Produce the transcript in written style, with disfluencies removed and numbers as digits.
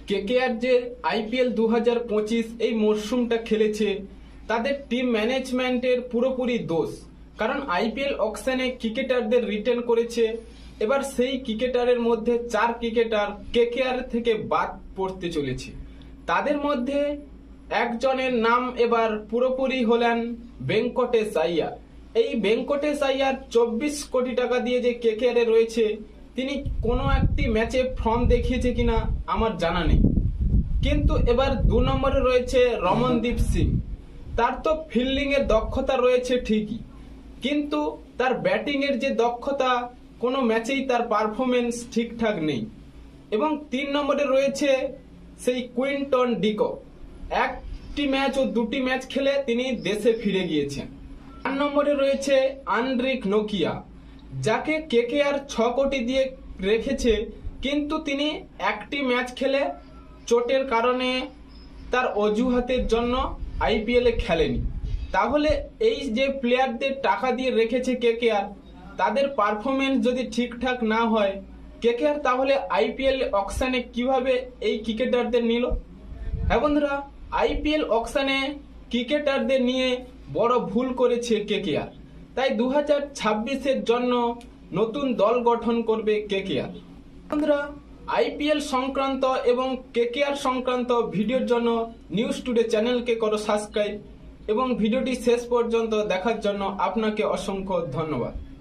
KKR যে IPL 2025 এই মরশুমটা খেলেছে তাদের টিম ম্যানেজমেন্টের পুরোপুরি দোষ। কারণ আইপিএল অকশনে ক্রিকেটারদের রিটেন করেছে, এবার সেই ক্রিকেটারের মধ্যে 4 ক্রিকেটার কেকেআর থেকে বাদ পড়তে চলেছে। তাদের মধ্যে একজনের নাম এবার পুরোপুরি হলেন ভেঙ্কটেশ আইয়ার। এই ভেঙ্কটেশ আইয়ার 24 কোটি টাকা দিয়ে যে কেকেআর এ রয়েছে, তিনি কোনো একটি ম্যাচে ফর্ম দেখিয়েছে কিনা আমার জানা নেই। কিন্তু এবার 2 নম্বরে রয়েছে রমনদীপ সিং। তার তো ফিল্ডিং এর দক্ষতা রয়েছে ঠিকই, কিন্তু তার ব্যাটিং এর যে দক্ষতা, কোনো ম্যাচেই তার পারফরমেন্স ঠিকঠাক নেই। এবং 3 নম্বরে রয়েছে সেই কুইন্টন ডিকক। একটি ম্যাচ ও 2টি ম্যাচ খেলে তিনি দেশে ফিরে গিয়েছেন। 4 নম্বরে রয়েছে আন্দ্রিক নোকিয়া, যাকে কেকেআর 6 কোটি দিয়ে রেখেছে, কিন্তু তিনি একটি ম্যাচ খেলে চোটের কারণে তার অজুহাতের জন্য আইপিএলে খেলেনি। তাহলে এই যে প্লেয়ারদের টাকা দিয়ে রেখেছে কেকেআর, তাদের পারফরমেন্স যদি ঠিকঠাক না হয়, কেকেআর তাহলে আইপিএল অকশনে কিভাবে এই ক্রিকেটারদের নিল? হ্যাঁ বন্ধুরা, আইপিএল অকশনে ক্রিকেটারদের নিয়ে বড় ভুল করেছে কেকেআর। তাই 2026-এর জন্য নতুন দল গঠন করবে কেকেআর। বন্ধুরা, আইপিএল সংক্রান্ত এবং কেকেআর সংক্রান্ত ভিডিওর জন্য নিউজ টুডে চ্যানেলকে করো সাবস্ক্রাইব এবং ভিডিওটি শেষ পর্যন্ত দেখার জন্য আপনাকে অসংখ্য ধন্যবাদ।